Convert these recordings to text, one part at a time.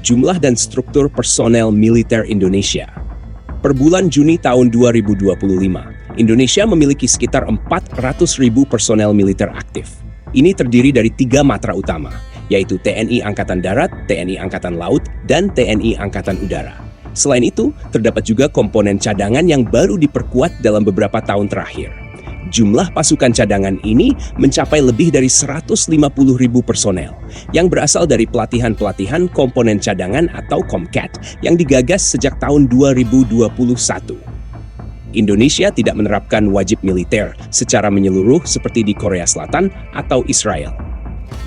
Jumlah dan struktur personel militer Indonesia. Per bulan Juni tahun 2025, Indonesia memiliki sekitar 400.000 personel militer aktif. Ini terdiri dari 3 matra utama, yaitu TNI Angkatan Darat, TNI Angkatan Laut, dan TNI Angkatan Udara. Selain itu, terdapat juga komponen cadangan yang baru diperkuat dalam beberapa tahun terakhir. Jumlah pasukan cadangan ini mencapai lebih dari 150.000 personel yang berasal dari pelatihan-pelatihan komponen cadangan atau Komcat yang digagas sejak tahun 2021. Indonesia tidak menerapkan wajib militer secara menyeluruh seperti di Korea Selatan atau Israel.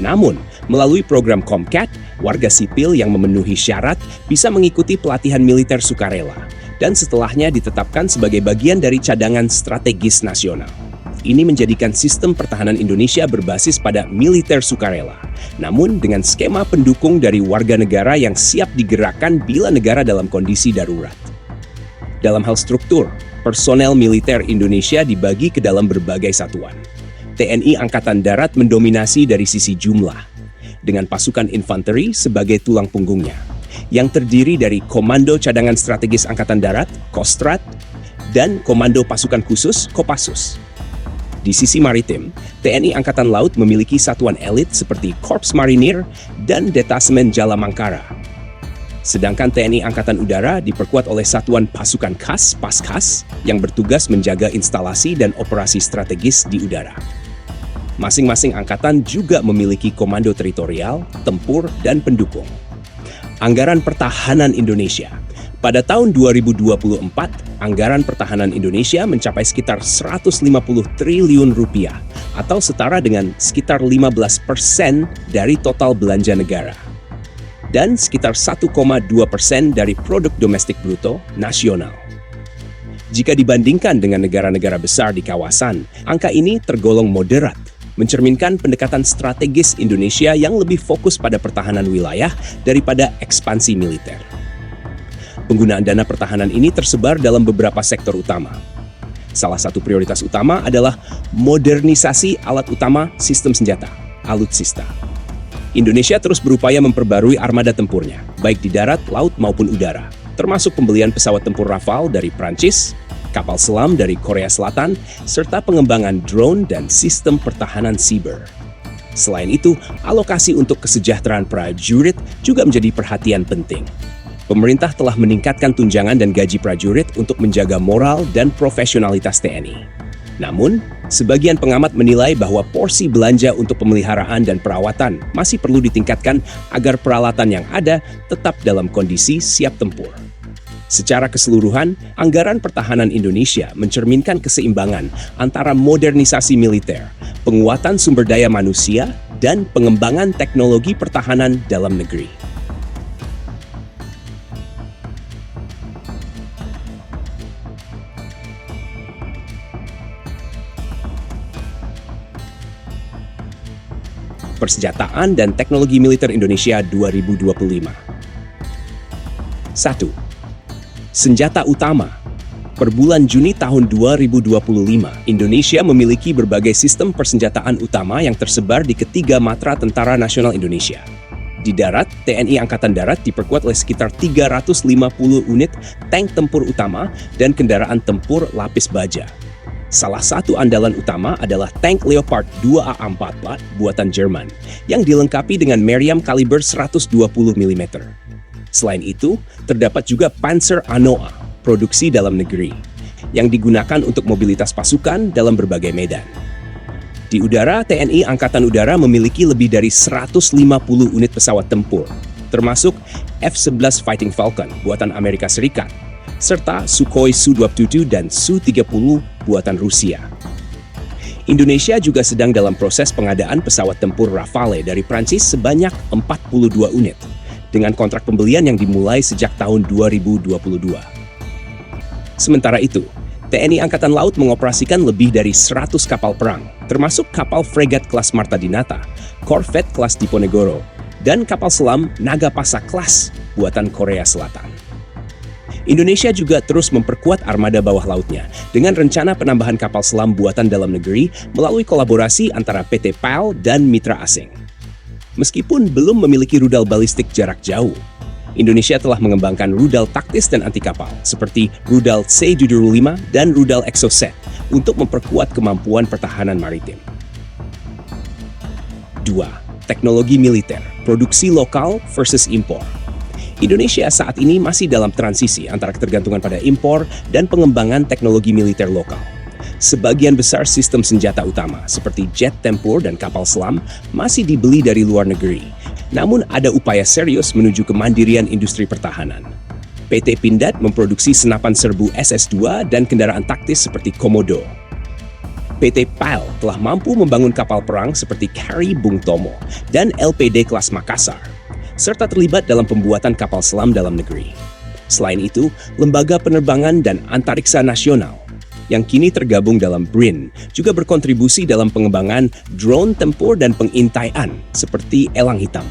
Namun, melalui program Komcat, warga sipil yang memenuhi syarat bisa mengikuti pelatihan militer sukarela dan setelahnya ditetapkan sebagai bagian dari cadangan strategis nasional. Ini menjadikan sistem pertahanan Indonesia berbasis pada militer sukarela, namun dengan skema pendukung dari warga negara yang siap digerakkan bila negara dalam kondisi darurat. Dalam hal struktur, personel militer Indonesia dibagi ke dalam berbagai satuan. TNI Angkatan Darat mendominasi dari sisi jumlah, dengan pasukan infanteri sebagai tulang punggungnya, yang terdiri dari Komando Cadangan Strategis Angkatan Darat, Kostrad, dan Komando Pasukan Khusus, Kopassus. Di sisi maritim, TNI Angkatan Laut memiliki satuan elit seperti Korps Marinir dan Detasemen Jala Mangkara. Sedangkan TNI Angkatan Udara diperkuat oleh Satuan Pasukan Khas, Paskhas, yang bertugas menjaga instalasi dan operasi strategis di udara. Masing-masing angkatan juga memiliki komando teritorial, tempur, dan pendukung. Anggaran pertahanan Indonesia. Pada tahun 2024, anggaran pertahanan Indonesia mencapai sekitar 150 triliun rupiah atau setara dengan sekitar 15% dari total belanja negara dan sekitar 1,2% dari produk domestik bruto nasional. Jika dibandingkan dengan negara-negara besar di kawasan, angka ini tergolong moderat, mencerminkan pendekatan strategis Indonesia yang lebih fokus pada pertahanan wilayah daripada ekspansi militer. Penggunaan dana pertahanan ini tersebar dalam beberapa sektor utama. Salah satu prioritas utama adalah modernisasi alat utama sistem senjata, alutsista. Indonesia terus berupaya memperbarui armada tempurnya, baik di darat, laut, maupun udara, termasuk pembelian pesawat tempur Rafale dari Prancis, kapal selam dari Korea Selatan, serta pengembangan drone dan sistem pertahanan siber. Selain itu, alokasi untuk kesejahteraan prajurit juga menjadi perhatian penting. Pemerintah telah meningkatkan tunjangan dan gaji prajurit untuk menjaga moral dan profesionalitas TNI. Namun, sebagian pengamat menilai bahwa porsi belanja untuk pemeliharaan dan perawatan masih perlu ditingkatkan agar peralatan yang ada tetap dalam kondisi siap tempur. Secara keseluruhan, anggaran pertahanan Indonesia mencerminkan keseimbangan antara modernisasi militer, penguatan sumber daya manusia, dan pengembangan teknologi pertahanan dalam negeri. Persenjataan dan Teknologi Militer Indonesia 2025. 1. Senjata utama. Per bulan Juni tahun 2025, Indonesia memiliki berbagai sistem persenjataan utama yang tersebar di ketiga matra Tentara Nasional Indonesia. Di darat, TNI Angkatan Darat diperkuat oleh sekitar 350 unit tank tempur utama dan kendaraan tempur lapis baja. Salah satu andalan utama adalah tank Leopard 2A44 buatan Jerman yang dilengkapi dengan meriam kaliber 120 mm. Selain itu, terdapat juga Panzer Anoa, produksi dalam negeri, yang digunakan untuk mobilitas pasukan dalam berbagai medan. Di udara, TNI Angkatan Udara memiliki lebih dari 150 unit pesawat tempur, termasuk F-11 Fighting Falcon buatan Amerika Serikat, serta Sukhoi Su-27 dan Su-30 buatan Rusia. Indonesia juga sedang dalam proses pengadaan pesawat tempur Rafale dari Prancis sebanyak 42 unit, dengan kontrak pembelian yang dimulai sejak tahun 2022. Sementara itu, TNI Angkatan Laut mengoperasikan lebih dari 100 kapal perang, termasuk kapal fregat kelas Marta Dinata, korvet kelas Diponegoro, dan kapal selam Nagapasa kelas buatan Korea Selatan. Indonesia juga terus memperkuat armada bawah lautnya dengan rencana penambahan kapal selam buatan dalam negeri melalui kolaborasi antara PT PAL dan mitra asing. Meskipun belum memiliki rudal balistik jarak jauh, Indonesia telah mengembangkan rudal taktis dan anti kapal seperti rudal C-75 dan rudal Exocet untuk memperkuat kemampuan pertahanan maritim. 2. Teknologi militer, produksi lokal versus impor. Indonesia saat ini masih dalam transisi antara ketergantungan pada impor dan pengembangan teknologi militer lokal. Sebagian besar sistem senjata utama seperti jet tempur dan kapal selam masih dibeli dari luar negeri. Namun ada upaya serius menuju kemandirian industri pertahanan. PT Pindad memproduksi senapan serbu SS-2 dan kendaraan taktis seperti Komodo. PT PAL telah mampu membangun kapal perang seperti Kari Bung Tomo dan LPD kelas Makassar, serta terlibat dalam pembuatan kapal selam dalam negeri. Selain itu, Lembaga Penerbangan dan Antariksa Nasional yang kini tergabung dalam BRIN juga berkontribusi dalam pengembangan drone tempur dan pengintaian seperti Elang Hitam.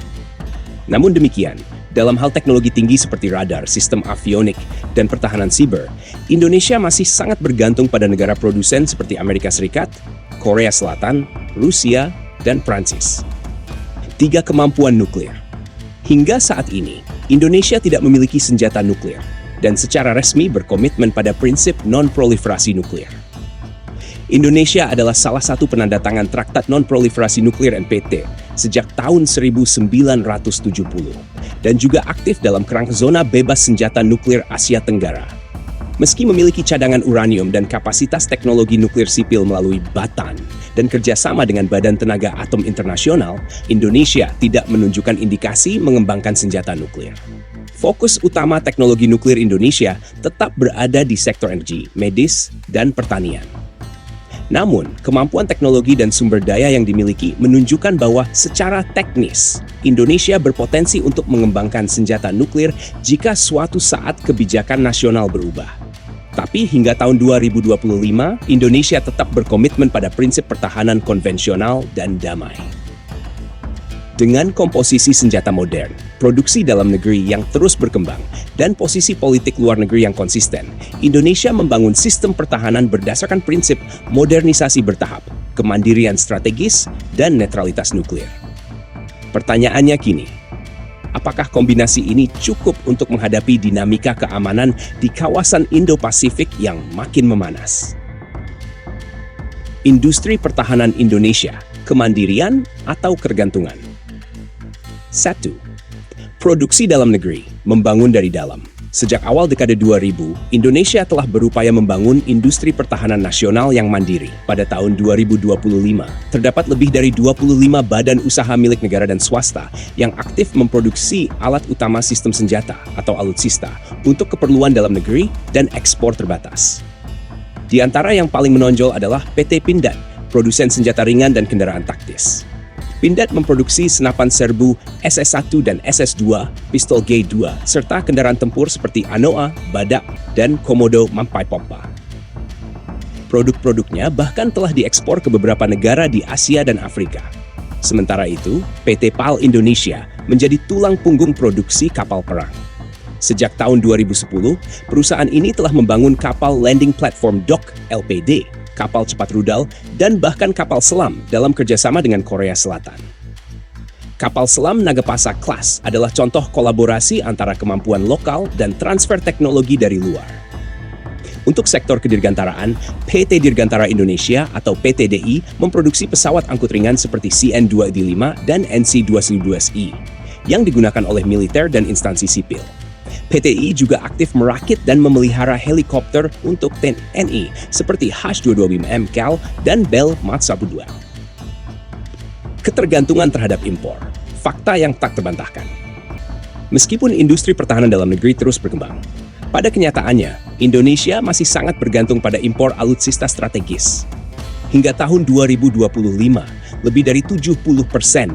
Namun demikian, dalam hal teknologi tinggi seperti radar, sistem avionik, dan pertahanan siber, Indonesia masih sangat bergantung pada negara produsen seperti Amerika Serikat, Korea Selatan, Rusia, dan Prancis. 3. Kemampuan nuklir. Hingga saat ini, Indonesia tidak memiliki senjata nuklir dan secara resmi berkomitmen pada prinsip non-proliferasi nuklir. Indonesia adalah salah satu penandatangan Traktat Non-Proliferasi Nuklir NPT sejak tahun 1970 dan juga aktif dalam kerangka zona bebas senjata nuklir Asia Tenggara. Meski memiliki cadangan uranium dan kapasitas teknologi nuklir sipil melalui Batan dan kerjasama dengan Badan Tenaga Atom Internasional, Indonesia tidak menunjukkan indikasi mengembangkan senjata nuklir. Fokus utama teknologi nuklir Indonesia tetap berada di sektor energi, medis, dan pertanian. Namun, kemampuan teknologi dan sumber daya yang dimiliki menunjukkan bahwa secara teknis, Indonesia berpotensi untuk mengembangkan senjata nuklir jika suatu saat kebijakan nasional berubah. Tapi hingga tahun 2025, Indonesia tetap berkomitmen pada prinsip pertahanan konvensional dan damai. Dengan komposisi senjata modern, produksi dalam negeri yang terus berkembang, dan posisi politik luar negeri yang konsisten, Indonesia membangun sistem pertahanan berdasarkan prinsip modernisasi bertahap, kemandirian strategis, dan netralitas nuklir. Pertanyaannya kini, apakah kombinasi ini cukup untuk menghadapi dinamika keamanan di kawasan Indo-Pasifik yang makin memanas? Industri pertahanan Indonesia, kemandirian atau ketergantungan? 1. Produksi dalam negeri, membangun dari dalam. Sejak awal dekade 2000, Indonesia telah berupaya membangun industri pertahanan nasional yang mandiri. Pada tahun 2025, terdapat lebih dari 25 badan usaha milik negara dan swasta yang aktif memproduksi alat utama sistem senjata atau alutsista untuk keperluan dalam negeri dan ekspor terbatas. Di antara yang paling menonjol adalah PT Pindad, produsen senjata ringan dan kendaraan taktis. Pindad memproduksi senapan serbu SS-1 dan SS-2, pistol G2, serta kendaraan tempur seperti Anoa, Badak, dan Komodo Mampai Pompa. Produk-produknya bahkan telah diekspor ke beberapa negara di Asia dan Afrika. Sementara itu, PT PAL Indonesia menjadi tulang punggung produksi kapal perang. Sejak tahun 2010, perusahaan ini telah membangun kapal Landing Platform Dock (LPD), kapal cepat rudal, dan bahkan kapal selam dalam kerjasama dengan Korea Selatan. Kapal selam Nagapasa Class adalah contoh kolaborasi antara kemampuan lokal dan transfer teknologi dari luar. Untuk sektor kedirgantaraan, PT Dirgantara Indonesia atau PTDI memproduksi pesawat angkut ringan seperti CN-205 dan NC-212I yang digunakan oleh militer dan instansi sipil. PTI juga aktif merakit dan memelihara helikopter untuk TNI seperti H-22M KAL dan Bell Matsabu-2. Ketergantungan terhadap impor, fakta yang tak terbantahkan. Meskipun industri pertahanan dalam negeri terus berkembang, pada kenyataannya, Indonesia masih sangat bergantung pada impor alutsista strategis. Hingga tahun 2025, lebih dari 70%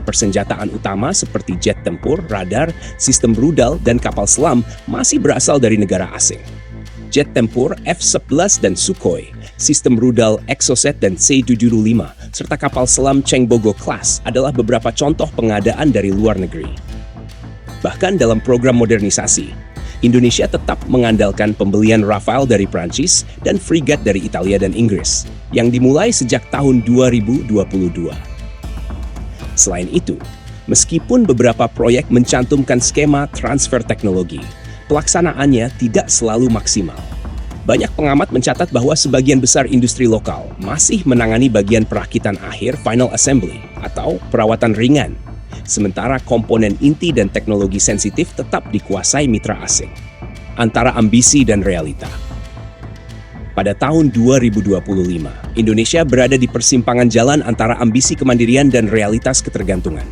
persenjataan utama seperti jet tempur, radar, sistem rudal, dan kapal selam masih berasal dari negara asing. Jet tempur F-11 dan Sukhoi, sistem rudal Exocet dan C-75, serta kapal selam Chengbogo Class adalah beberapa contoh pengadaan dari luar negeri. Bahkan dalam program modernisasi, Indonesia tetap mengandalkan pembelian Rafale dari Prancis dan frigat dari Italia dan Inggris, yang dimulai sejak tahun 2022. Selain itu, Meskipun beberapa proyek mencantumkan skema transfer teknologi, pelaksanaannya tidak selalu maksimal. Banyak pengamat mencatat bahwa sebagian besar industri lokal masih menangani bagian perakitan akhir final assembly atau perawatan ringan, sementara komponen inti dan teknologi sensitif tetap dikuasai mitra asing. Antara ambisi dan realita. Pada tahun 2025, Indonesia berada di persimpangan jalan antara ambisi kemandirian dan realitas ketergantungan.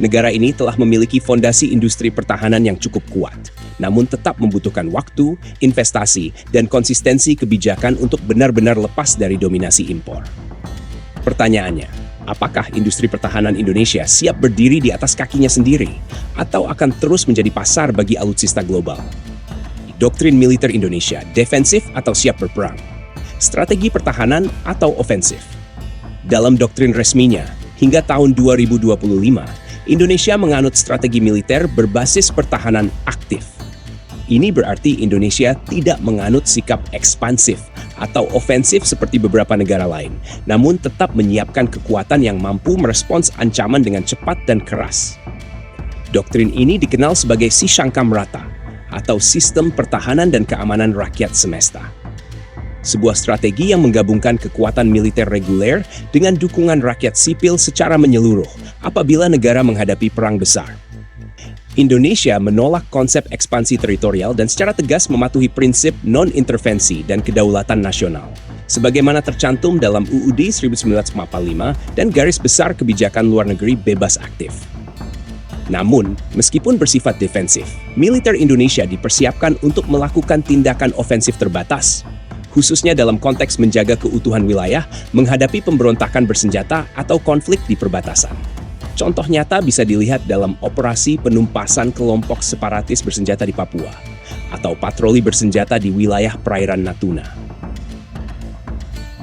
Negara ini telah memiliki fondasi industri pertahanan yang cukup kuat, namun tetap membutuhkan waktu, investasi, dan konsistensi kebijakan untuk benar-benar lepas dari dominasi impor. Pertanyaannya, apakah industri pertahanan Indonesia siap berdiri di atas kakinya sendiri, atau akan terus menjadi pasar bagi alutsista global? Doktrin militer Indonesia, defensif atau siap berperang? Strategi pertahanan atau ofensif? Dalam doktrin resminya, hingga tahun 2025, Indonesia menganut strategi militer berbasis pertahanan aktif. Ini berarti Indonesia tidak menganut sikap ekspansif atau ofensif seperti beberapa negara lain, namun tetap menyiapkan kekuatan yang mampu merespons ancaman dengan cepat dan keras. Doktrin ini dikenal sebagai Sisangkamrata atau Sistem Pertahanan dan Keamanan Rakyat Semesta. Sebuah strategi yang menggabungkan kekuatan militer reguler dengan dukungan rakyat sipil secara menyeluruh apabila negara menghadapi perang besar. Indonesia menolak konsep ekspansi teritorial dan secara tegas mematuhi prinsip non-intervensi dan kedaulatan nasional, sebagaimana tercantum dalam UUD 1945 dan Garis Besar Kebijakan Luar Negeri Bebas Aktif. Namun, meskipun bersifat defensif, militer Indonesia dipersiapkan untuk melakukan tindakan ofensif terbatas, khususnya dalam konteks menjaga keutuhan wilayah, menghadapi pemberontakan bersenjata atau konflik di perbatasan. Contoh nyata bisa dilihat dalam operasi penumpasan kelompok separatis bersenjata di Papua, atau patroli bersenjata di wilayah perairan Natuna.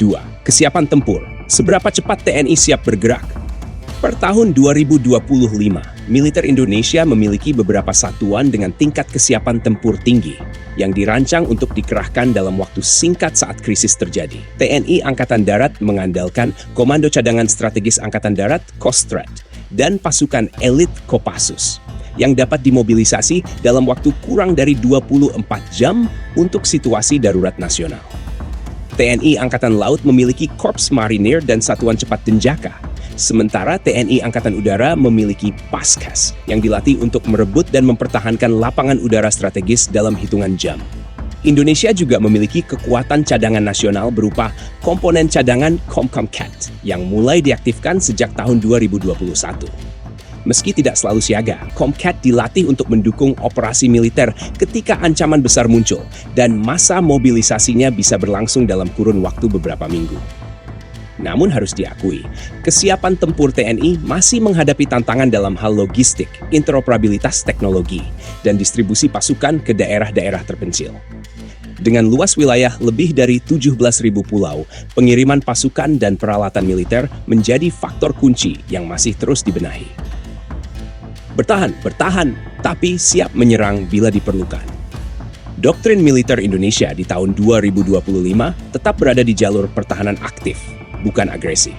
2. Kesiapan tempur. Seberapa cepat TNI siap bergerak? Per tahun 2025, militer Indonesia memiliki beberapa satuan dengan tingkat kesiapan tempur tinggi yang dirancang untuk dikerahkan dalam waktu singkat saat krisis terjadi. TNI Angkatan Darat mengandalkan Komando Cadangan Strategis Angkatan Darat (Kostrat) dan pasukan elit Kopassus yang dapat dimobilisasi dalam waktu kurang dari 24 jam untuk situasi darurat nasional. TNI Angkatan Laut memiliki Korps Marinir dan Satuan Cepat Denjaka, sementara TNI Angkatan Udara memiliki Paskas yang dilatih untuk merebut dan mempertahankan lapangan udara strategis dalam hitungan jam. Indonesia juga memiliki kekuatan cadangan nasional berupa komponen cadangan COMCAT yang mulai diaktifkan sejak tahun 2021. Meski tidak selalu siaga, COMCAT dilatih untuk mendukung operasi militer ketika ancaman besar muncul dan masa mobilisasinya bisa berlangsung dalam kurun waktu beberapa minggu. Namun harus diakui, kesiapan tempur TNI masih menghadapi tantangan dalam hal logistik, interoperabilitas teknologi, dan distribusi pasukan ke daerah-daerah terpencil. Dengan luas wilayah lebih dari 17.000 pulau, pengiriman pasukan dan peralatan militer menjadi faktor kunci yang masih terus dibenahi. Bertahan, tapi siap menyerang bila diperlukan. Doktrin militer Indonesia di tahun 2025 tetap berada di jalur pertahanan aktif, bukan agresi.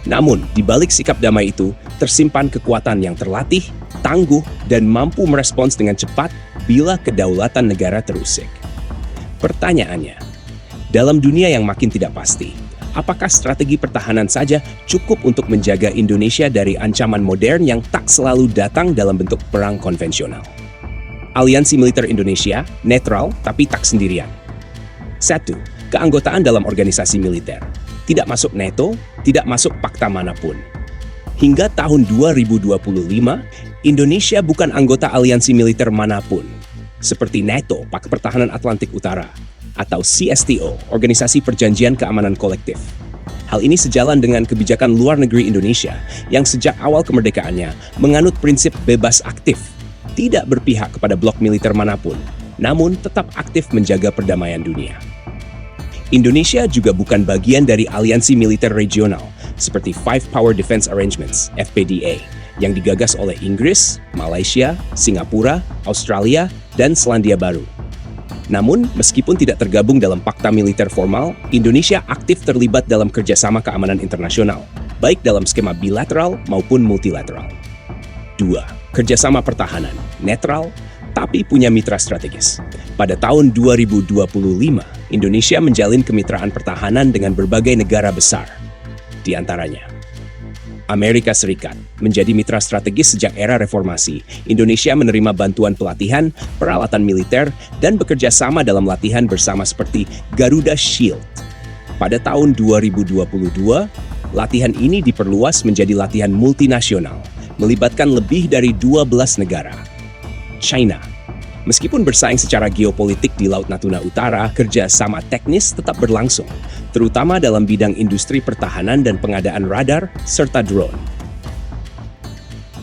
Namun, di balik sikap damai itu, tersimpan kekuatan yang terlatih, tangguh, dan mampu merespons dengan cepat bila kedaulatan negara terusik. Pertanyaannya, dalam dunia yang makin tidak pasti, apakah strategi pertahanan saja cukup untuk menjaga Indonesia dari ancaman modern yang tak selalu datang dalam bentuk perang konvensional? Aliansi Militer Indonesia, netral tapi tak sendirian. 1. Keanggotaan dalam organisasi militer. Tidak masuk NATO, tidak masuk fakta manapun. Hingga tahun 2025, Indonesia bukan anggota aliansi militer manapun, seperti NATO, Pak Pertahanan Atlantik Utara, atau CSTO, Organisasi Perjanjian Keamanan Kolektif. Hal ini sejalan dengan kebijakan luar negeri Indonesia yang sejak awal kemerdekaannya menganut prinsip bebas aktif, tidak berpihak kepada blok militer manapun, namun tetap aktif menjaga perdamaian dunia. Indonesia juga bukan bagian dari aliansi militer regional seperti Five Power Defense Arrangements (FPDA) yang digagas oleh Inggris, Malaysia, Singapura, Australia, dan Selandia Baru. Namun, meskipun tidak tergabung dalam fakta militer formal, Indonesia aktif terlibat dalam kerjasama keamanan internasional, baik dalam skema bilateral maupun multilateral. 2. Kerjasama pertahanan, netral, tapi punya mitra strategis. Pada tahun 2025, Indonesia menjalin kemitraan pertahanan dengan berbagai negara besar. Di antaranya, Amerika Serikat menjadi mitra strategis sejak era reformasi. Indonesia menerima bantuan pelatihan, peralatan militer, dan bekerja sama dalam latihan bersama seperti Garuda Shield. Pada tahun 2022, latihan ini diperluas menjadi latihan multinasional, melibatkan lebih dari 12 negara. China, meskipun bersaing secara geopolitik di Laut Natuna Utara, kerjasama teknis tetap berlangsung, terutama dalam bidang industri pertahanan dan pengadaan radar serta drone.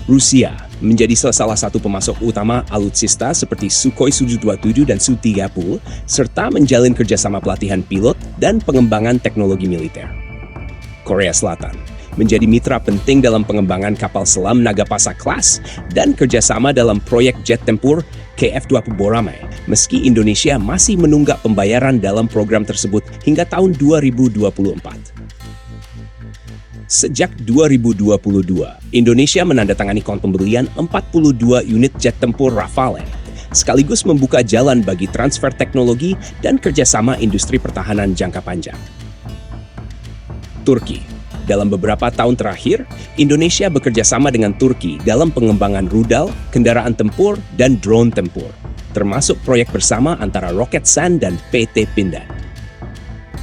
Rusia menjadi salah satu pemasok utama alutsista seperti Sukhoi Su-27 dan Su-30, serta menjalin kerjasama pelatihan pilot dan pengembangan teknologi militer. Korea Selatan menjadi mitra penting dalam pengembangan kapal selam Nagapasa Class dan kerjasama dalam proyek jet tempur KF-20 Boramae, meski Indonesia masih menunggak pembayaran dalam program tersebut hingga tahun 2024. Sejak 2022, Indonesia menandatangani kontrak pembelian 42 unit jet tempur Rafale, sekaligus membuka jalan bagi transfer teknologi dan kerjasama industri pertahanan jangka panjang. Turki. Dalam beberapa tahun terakhir, Indonesia bekerja sama dengan Turki dalam pengembangan rudal, kendaraan tempur, dan drone tempur, termasuk proyek bersama antara Roketsan dan PT Pindad.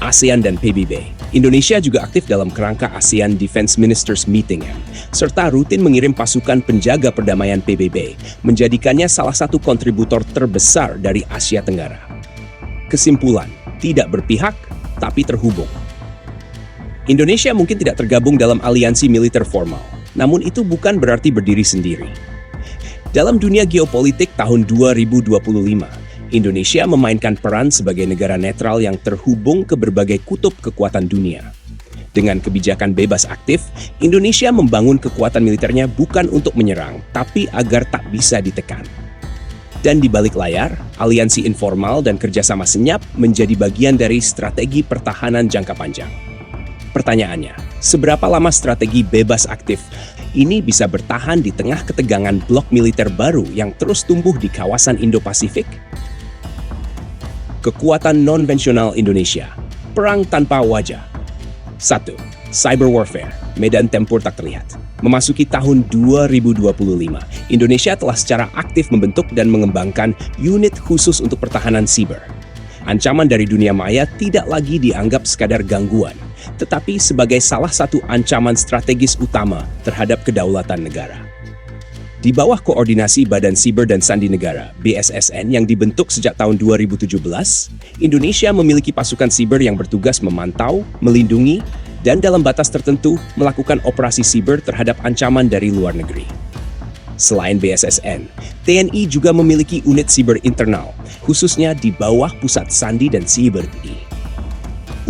ASEAN dan PBB. Indonesia juga aktif dalam kerangka ASEAN Defense Ministers Meeting, serta rutin mengirim pasukan penjaga perdamaian PBB, menjadikannya salah satu kontributor terbesar dari Asia Tenggara. Kesimpulan, tidak berpihak, tapi terhubung. Indonesia mungkin tidak tergabung dalam aliansi militer formal, namun itu bukan berarti berdiri sendiri. Dalam dunia geopolitik tahun 2025, Indonesia memainkan peran sebagai negara netral yang terhubung ke berbagai kutub kekuatan dunia. Dengan kebijakan bebas aktif, Indonesia membangun kekuatan militernya bukan untuk menyerang, tapi agar tak bisa ditekan. Dan di balik layar, aliansi informal dan kerjasama senyap menjadi bagian dari strategi pertahanan jangka panjang. Pertanyaannya, seberapa lama strategi bebas aktif ini bisa bertahan di tengah ketegangan blok militer baru yang terus tumbuh di kawasan Indo-Pasifik? Kekuatan non-konvensional Indonesia, perang tanpa wajah. 1. Cyber warfare, medan tempur tak terlihat. Memasuki tahun 2025, Indonesia telah secara aktif membentuk dan mengembangkan unit khusus untuk pertahanan siber. Ancaman dari dunia maya tidak lagi dianggap sekadar gangguan, tetapi sebagai salah satu ancaman strategis utama terhadap kedaulatan negara. Di bawah koordinasi Badan Siber dan Sandi Negara (BSSN) yang dibentuk sejak tahun 2017, Indonesia memiliki pasukan siber yang bertugas memantau, melindungi, dan dalam batas tertentu melakukan operasi siber terhadap ancaman dari luar negeri. Selain BSSN, TNI juga memiliki unit siber internal, khususnya di bawah Pusat Sandi dan Siber TNI.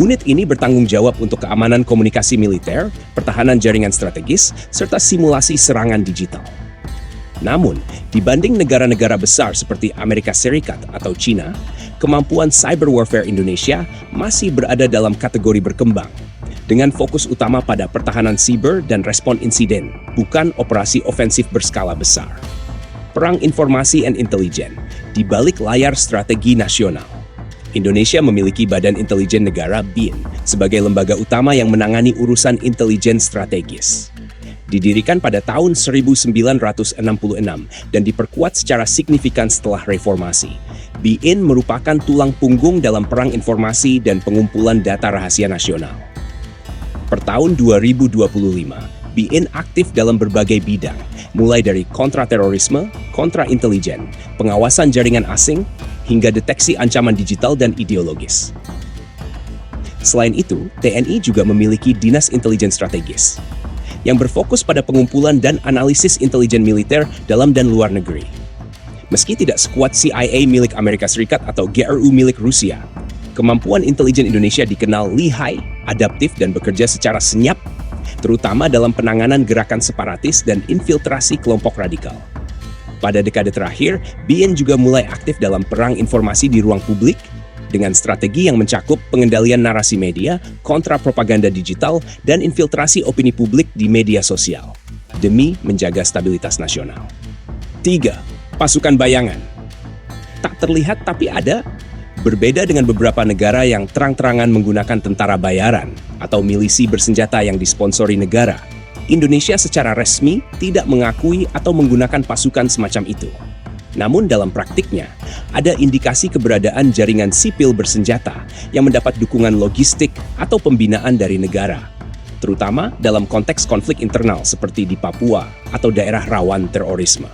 Unit ini bertanggung jawab untuk keamanan komunikasi militer, pertahanan jaringan strategis, serta simulasi serangan digital. Namun, dibanding negara-negara besar seperti Amerika Serikat atau China, kemampuan cyber warfare Indonesia masih berada dalam kategori berkembang, dengan fokus utama pada pertahanan siber dan respon insiden, bukan operasi ofensif berskala besar. Perang informasi dan intelijen di balik layar strategi nasional. Indonesia memiliki Badan Intelijen Negara (BIN) sebagai lembaga utama yang menangani urusan intelijen strategis. Didirikan pada tahun 1966 dan diperkuat secara signifikan setelah reformasi, BIN merupakan tulang punggung dalam perang informasi dan pengumpulan data rahasia nasional. Per tahun 2025, BIN aktif dalam berbagai bidang, mulai dari kontraterorisme, kontraintelijen, pengawasan jaringan asing, hingga deteksi ancaman digital dan ideologis. Selain itu, TNI juga memiliki Dinas Intelijen Strategis, yang berfokus pada pengumpulan dan analisis intelijen militer dalam dan luar negeri. Meski tidak sekuat CIA milik Amerika Serikat atau GRU milik Rusia, kemampuan intelijen Indonesia dikenal lihai, adaptif, dan bekerja secara senyap, terutama dalam penanganan gerakan separatis dan infiltrasi kelompok radikal. Pada dekade terakhir, BIN juga mulai aktif dalam perang informasi di ruang publik, dengan strategi yang mencakup pengendalian narasi media, kontra propaganda digital, dan infiltrasi opini publik di media sosial. demi menjaga stabilitas nasional. 3. Pasukan bayangan. Tak terlihat tapi ada. Berbeda dengan beberapa negara yang terang-terangan menggunakan tentara bayaran atau milisi bersenjata yang disponsori negara, Indonesia secara resmi tidak mengakui atau menggunakan pasukan semacam itu. Namun dalam praktiknya, ada indikasi keberadaan jaringan sipil bersenjata yang mendapat dukungan logistik atau pembinaan dari negara, terutama dalam konteks konflik internal seperti di Papua atau daerah rawan terorisme.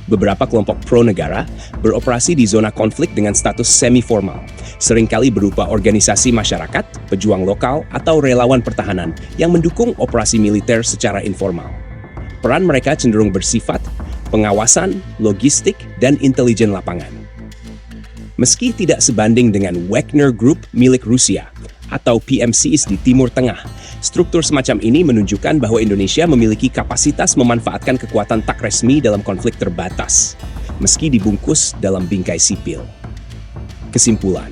Beberapa kelompok pro-negara beroperasi di zona konflik dengan status semi-formal, seringkali berupa organisasi masyarakat, pejuang lokal, atau relawan pertahanan yang mendukung operasi militer secara informal. Peran mereka cenderung bersifat pengawasan, logistik, dan intelijen lapangan. Meski tidak sebanding dengan Wagner Group milik Rusia atau PMCs di Timur Tengah, struktur semacam ini menunjukkan bahwa Indonesia memiliki kapasitas memanfaatkan kekuatan tak resmi dalam konflik terbatas, meski dibungkus dalam bingkai sipil. Kesimpulan,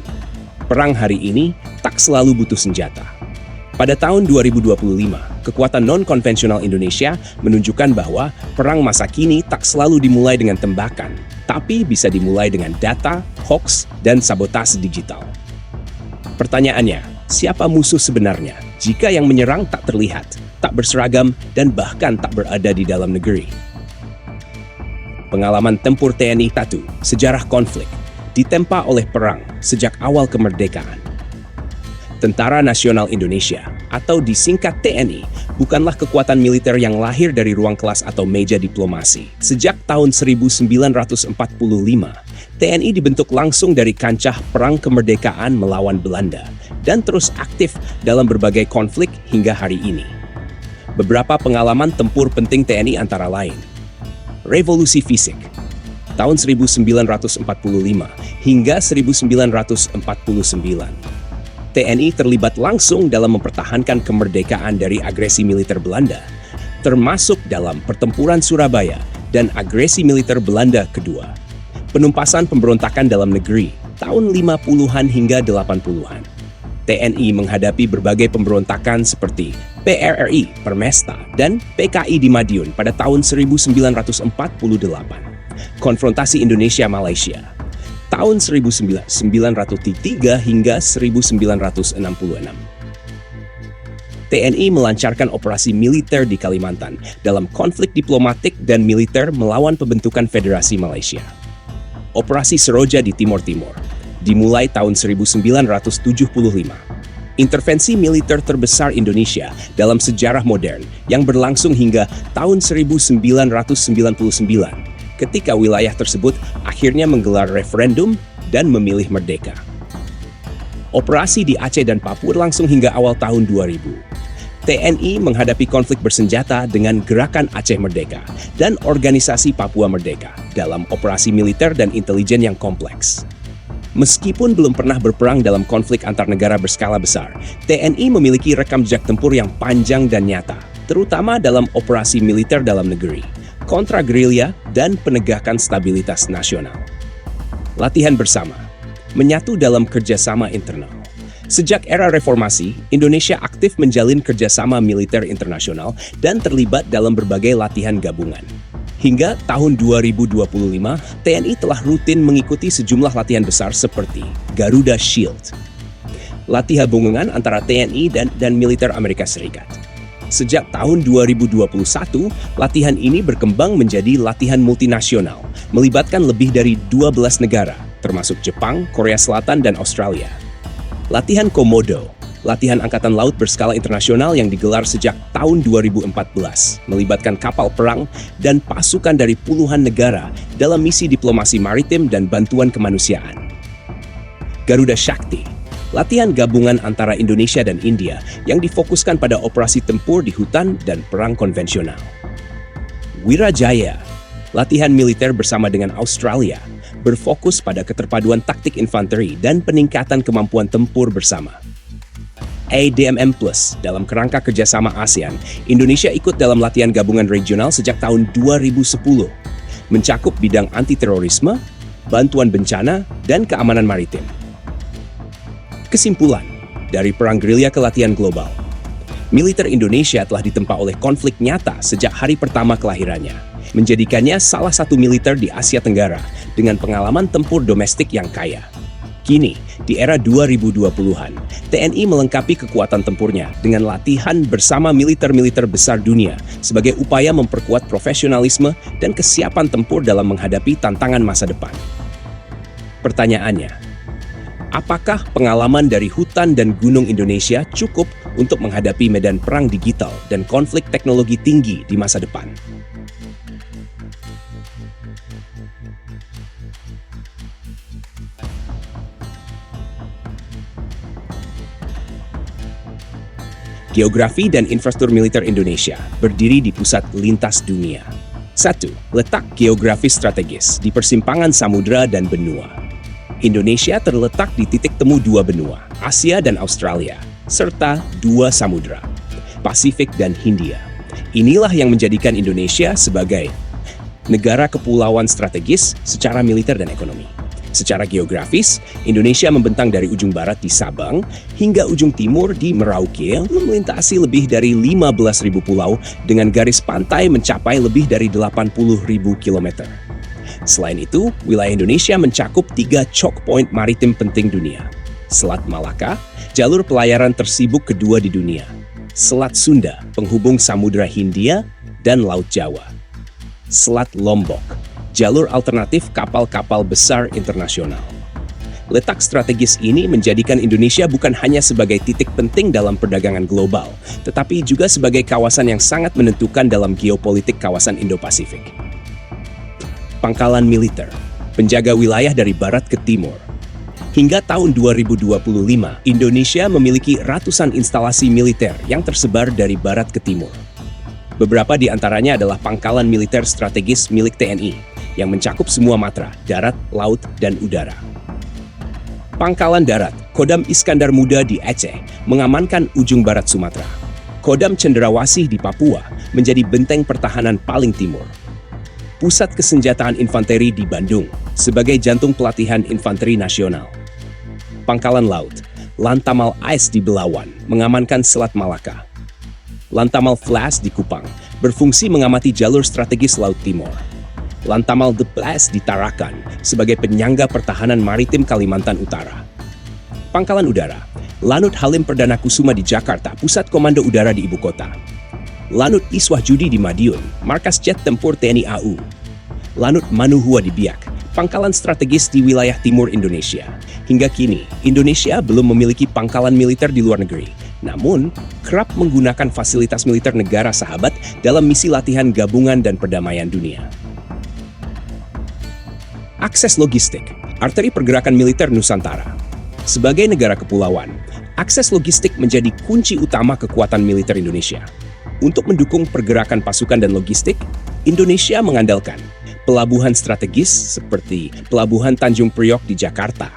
perang hari ini tak selalu butuh senjata. Pada tahun 2025, kekuatan non-konvensional Indonesia menunjukkan bahwa perang masa kini tak selalu dimulai dengan tembakan, tapi bisa dimulai dengan data, hoax, dan sabotase digital. Pertanyaannya, siapa musuh sebenarnya jika yang menyerang tak terlihat, tak berseragam, dan bahkan tak berada di dalam negeri? Pengalaman tempur TNI Tatu, sejarah konflik, ditempa oleh perang sejak awal kemerdekaan. Tentara Nasional Indonesia, atau disingkat TNI, bukanlah kekuatan militer yang lahir dari ruang kelas atau meja diplomasi. Sejak tahun 1945, TNI dibentuk langsung dari kancah perang kemerdekaan melawan Belanda dan terus aktif dalam berbagai konflik hingga hari ini. Beberapa pengalaman tempur penting TNI antara lain: Revolusi Fisik, tahun 1945 hingga 1949. TNI terlibat langsung dalam mempertahankan kemerdekaan dari agresi militer Belanda, termasuk dalam Pertempuran Surabaya dan agresi militer Belanda kedua. Penumpasan pemberontakan dalam negeri, tahun 50-an hingga 80-an. TNI menghadapi berbagai pemberontakan seperti PRRI, Permesta, dan PKI di Madiun pada tahun 1948. Konfrontasi Indonesia-Malaysia, tahun 1903 hingga 1966. TNI melancarkan operasi militer di Kalimantan dalam konflik diplomatik dan militer melawan pembentukan Federasi Malaysia. Operasi Seroja di Timur Timur dimulai tahun 1975. Intervensi militer terbesar Indonesia dalam sejarah modern yang berlangsung hingga tahun 1999, ketika wilayah tersebut akhirnya menggelar referendum dan memilih merdeka. Operasi di Aceh dan Papua langsung hingga awal tahun 2000. TNI menghadapi konflik bersenjata dengan Gerakan Aceh Merdeka dan Organisasi Papua Merdeka dalam operasi militer dan intelijen yang kompleks. Meskipun belum pernah berperang dalam konflik antar negara berskala besar, TNI memiliki rekam jejak tempur yang panjang dan nyata, terutama dalam operasi militer dalam negeri, kontra gerilya, dan penegakan stabilitas nasional. Latihan bersama, menyatu dalam kerjasama internal. Sejak era reformasi, Indonesia aktif menjalin kerjasama militer internasional dan terlibat dalam berbagai latihan gabungan. Hingga tahun 2025, TNI telah rutin mengikuti sejumlah latihan besar seperti Garuda Shield, latihan gabungan antara TNI dan militer Amerika Serikat. Sejak tahun 2021, latihan ini berkembang menjadi latihan multinasional, melibatkan lebih dari 12 negara, termasuk Jepang, Korea Selatan, dan Australia. Latihan Komodo, latihan angkatan laut berskala internasional yang digelar sejak tahun 2014, melibatkan kapal perang dan pasukan dari puluhan negara dalam misi diplomasi maritim dan bantuan kemanusiaan. Garuda Shakti, latihan gabungan antara Indonesia dan India yang difokuskan pada operasi tempur di hutan dan perang konvensional. Wirajaya, latihan militer bersama dengan Australia, berfokus pada keterpaduan taktik infanteri dan peningkatan kemampuan tempur bersama. ADMM Plus, dalam kerangka kerjasama ASEAN, Indonesia ikut dalam latihan gabungan regional sejak tahun 2010, mencakup bidang anti-terorisme, bantuan bencana, dan keamanan maritim. Kesimpulan, dari perang gerilya ke latihan global. Militer Indonesia telah ditempa oleh konflik nyata sejak hari pertama kelahirannya, menjadikannya salah satu militer di Asia Tenggara dengan pengalaman tempur domestik yang kaya. Kini, di era 2020-an, TNI melengkapi kekuatan tempurnya dengan latihan bersama militer-militer besar dunia sebagai upaya memperkuat profesionalisme dan kesiapan tempur dalam menghadapi tantangan masa depan. Pertanyaannya, apakah pengalaman dari hutan dan gunung Indonesia cukup untuk menghadapi medan perang digital dan konflik teknologi tinggi di masa depan? Geografi dan infrastruktur militer Indonesia berdiri di pusat lintas dunia. 1. Letak geografis strategis di persimpangan samudra dan benua. Indonesia terletak di titik temu dua benua, Asia dan Australia, serta dua samudra, Pasifik dan Hindia. Inilah yang menjadikan Indonesia sebagai negara kepulauan strategis secara militer dan ekonomi. Secara geografis, Indonesia membentang dari ujung barat di Sabang hingga ujung timur di Merauke, melintasi lebih dari 15.000 pulau dengan garis pantai mencapai lebih dari 80.000 km. Selain itu, wilayah Indonesia mencakup 3 choke point maritim penting dunia. Selat Malaka, jalur pelayaran tersibuk kedua di dunia. Selat Sunda, penghubung Samudra Hindia dan Laut Jawa. Selat Lombok, jalur alternatif kapal-kapal besar internasional. Letak strategis ini menjadikan Indonesia bukan hanya sebagai titik penting dalam perdagangan global, tetapi juga sebagai kawasan yang sangat menentukan dalam geopolitik kawasan Indo-Pasifik. Pangkalan militer, penjaga wilayah dari barat ke timur. Hingga tahun 2025, Indonesia memiliki ratusan instalasi militer yang tersebar dari barat ke timur. Beberapa di antaranya adalah pangkalan militer strategis milik TNI, yang mencakup semua matra, darat, laut, dan udara. Pangkalan darat, Kodam Iskandar Muda di Aceh, mengamankan ujung barat Sumatera. Kodam Cendrawasih di Papua menjadi benteng pertahanan paling timur. Pusat Kesenjataan Infanteri di Bandung, sebagai jantung pelatihan infanteri nasional. Pangkalan laut, Lantamal Ais di Belawan, mengamankan Selat Malaka. Lantamal Flas di Kupang, berfungsi mengamati jalur strategis Laut Timur. Lantamal De Plas di Tarakan sebagai penyangga pertahanan maritim Kalimantan Utara. Pangkalan udara, Lanut Halim Perdana Kusuma di Jakarta, pusat komando udara di ibu kota. Lanut Iswah Judi di Madiun, markas jet tempur TNI AU. Lanut Manuhua di Biak, pangkalan strategis di wilayah timur Indonesia. Hingga kini, Indonesia belum memiliki pangkalan militer di luar negeri, namun kerap menggunakan fasilitas militer negara sahabat dalam misi latihan gabungan dan perdamaian dunia. Akses logistik, arteri pergerakan militer Nusantara. Sebagai negara kepulauan, akses logistik menjadi kunci utama kekuatan militer Indonesia. Untuk mendukung pergerakan pasukan dan logistik, Indonesia mengandalkan pelabuhan strategis seperti Pelabuhan Tanjung Priok di Jakarta,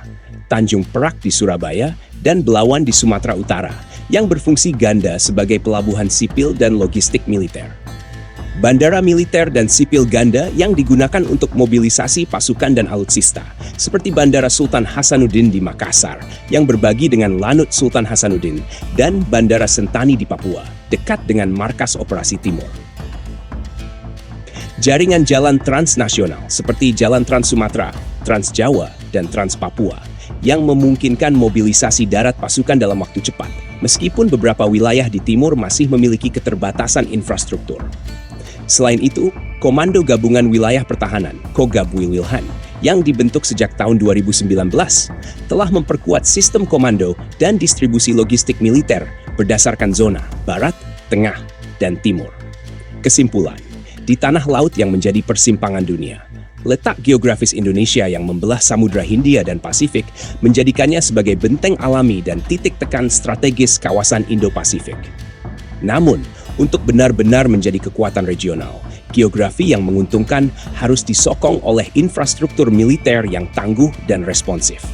Tanjung Perak di Surabaya, dan Belawan di Sumatera Utara, yang berfungsi ganda sebagai pelabuhan sipil dan logistik militer. Bandara militer dan sipil ganda yang digunakan untuk mobilisasi pasukan dan alutsista, seperti Bandara Sultan Hasanuddin di Makassar, yang berbagi dengan Lanut Sultan Hasanuddin, dan Bandara Sentani di Papua, dekat dengan markas operasi timur. Jaringan jalan transnasional seperti Jalan Trans Sumatera, Trans Jawa, dan Trans Papua, yang memungkinkan mobilisasi darat pasukan dalam waktu cepat, meskipun beberapa wilayah di timur masih memiliki keterbatasan infrastruktur. Selain itu, Komando Gabungan Wilayah Pertahanan, Kogab Wilhan, yang dibentuk sejak tahun 2019, telah memperkuat sistem komando dan distribusi logistik militer berdasarkan zona, barat, tengah, dan timur. Kesimpulan, di tanah laut yang menjadi persimpangan dunia, letak geografis Indonesia yang membelah Samudra Hindia dan Pasifik menjadikannya sebagai benteng alami dan titik tekan strategis kawasan Indo-Pasifik. Namun, untuk benar-benar menjadi kekuatan regional, geografi yang menguntungkan harus disokong oleh infrastruktur militer yang tangguh dan responsif.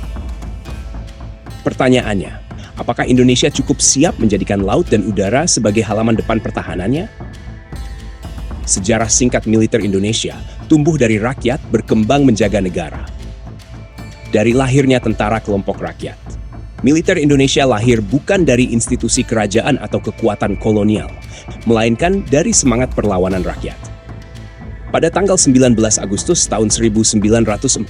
Pertanyaannya, apakah Indonesia cukup siap menjadikan laut dan udara sebagai halaman depan pertahanannya? Sejarah singkat militer Indonesia tumbuh dari rakyat berkembang menjaga negara. Dari lahirnya tentara kelompok rakyat. Militer Indonesia lahir bukan dari institusi kerajaan atau kekuatan kolonial, melainkan dari semangat perlawanan rakyat. Pada tanggal 19 Agustus tahun 1945,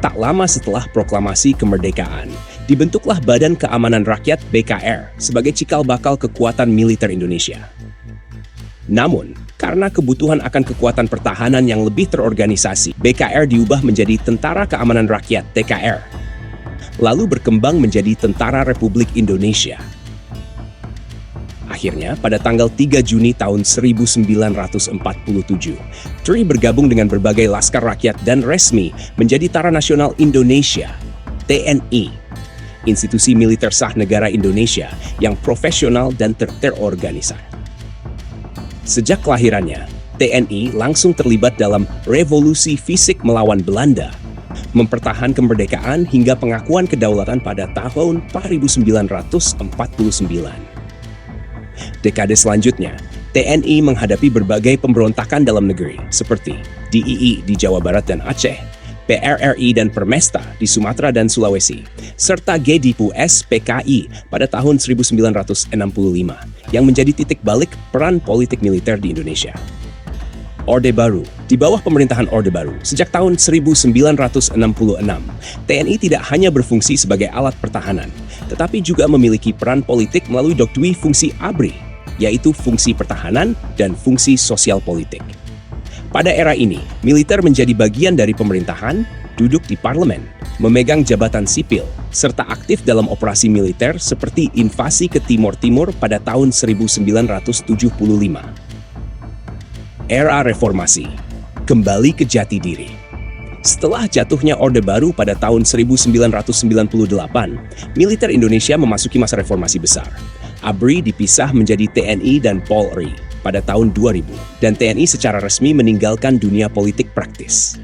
tak lama setelah proklamasi kemerdekaan, dibentuklah Badan Keamanan Rakyat (BKR) sebagai cikal bakal kekuatan militer Indonesia. Namun, karena kebutuhan akan kekuatan pertahanan yang lebih terorganisasi, BKR diubah menjadi Tentara Keamanan Rakyat (TKR), lalu berkembang menjadi Tentara Republik Indonesia. Akhirnya, pada tanggal 3 Juni tahun 1947, TRI bergabung dengan berbagai laskar rakyat dan resmi menjadi Tentara Nasional Indonesia (TNI), institusi militer sah negara Indonesia yang profesional dan terorganisasi. Sejak kelahirannya, TNI langsung terlibat dalam revolusi fisik melawan Belanda, mempertahankan kemerdekaan hingga pengakuan kedaulatan pada tahun 1949. Dekade selanjutnya, TNI menghadapi berbagai pemberontakan dalam negeri seperti DII di Jawa Barat dan Aceh, PRRI dan Permesta di Sumatera dan Sulawesi, serta GDIPU-S PKI pada tahun 1965 yang menjadi titik balik peran politik militer di Indonesia. Orde Baru. Di bawah pemerintahan Orde Baru, sejak tahun 1966, TNI tidak hanya berfungsi sebagai alat pertahanan, tetapi juga memiliki peran politik melalui doktrin fungsi ABRI, yaitu fungsi pertahanan dan fungsi sosial politik. Pada era ini, militer menjadi bagian dari pemerintahan, duduk di parlemen, memegang jabatan sipil, serta aktif dalam operasi militer seperti invasi ke Timur Timur pada tahun 1975. Era Reformasi. Kembali ke jati diri. Setelah jatuhnya Orde Baru pada tahun 1998, militer Indonesia memasuki masa reformasi besar. ABRI dipisah menjadi TNI dan Polri pada tahun 2000, dan TNI secara resmi meninggalkan dunia politik praktis.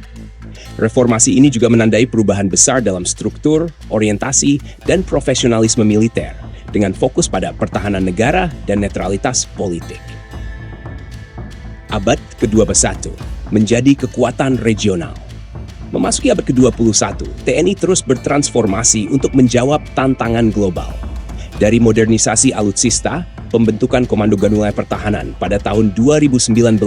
Reformasi ini juga menandai perubahan besar dalam struktur, orientasi, dan profesionalisme militer, dengan fokus pada pertahanan negara dan netralitas politik. Abad ke-21 menjadi kekuatan regional. Memasuki abad ke-21, TNI terus bertransformasi untuk menjawab tantangan global. Dari modernisasi alutsista, pembentukan Komando Gabungan Pertahanan pada tahun 2019,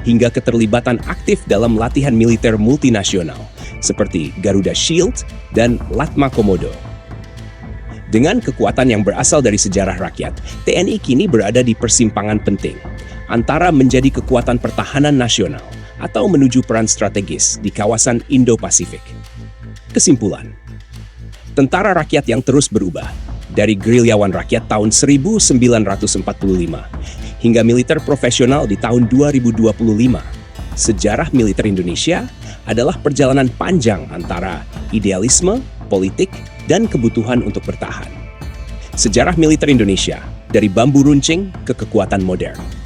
hingga keterlibatan aktif dalam latihan militer multinasional seperti Garuda Shield dan Latma Komodo. Dengan kekuatan yang berasal dari sejarah rakyat, TNI kini berada di persimpangan penting antara menjadi kekuatan pertahanan nasional atau menuju peran strategis di kawasan Indo-Pasifik. Kesimpulan, tentara rakyat yang terus berubah, dari gerilyawan rakyat tahun 1945 hingga militer profesional di tahun 2025, sejarah militer Indonesia adalah perjalanan panjang antara idealisme, politik, dan kebutuhan untuk bertahan. Sejarah militer Indonesia, dari bambu runcing ke kekuatan modern.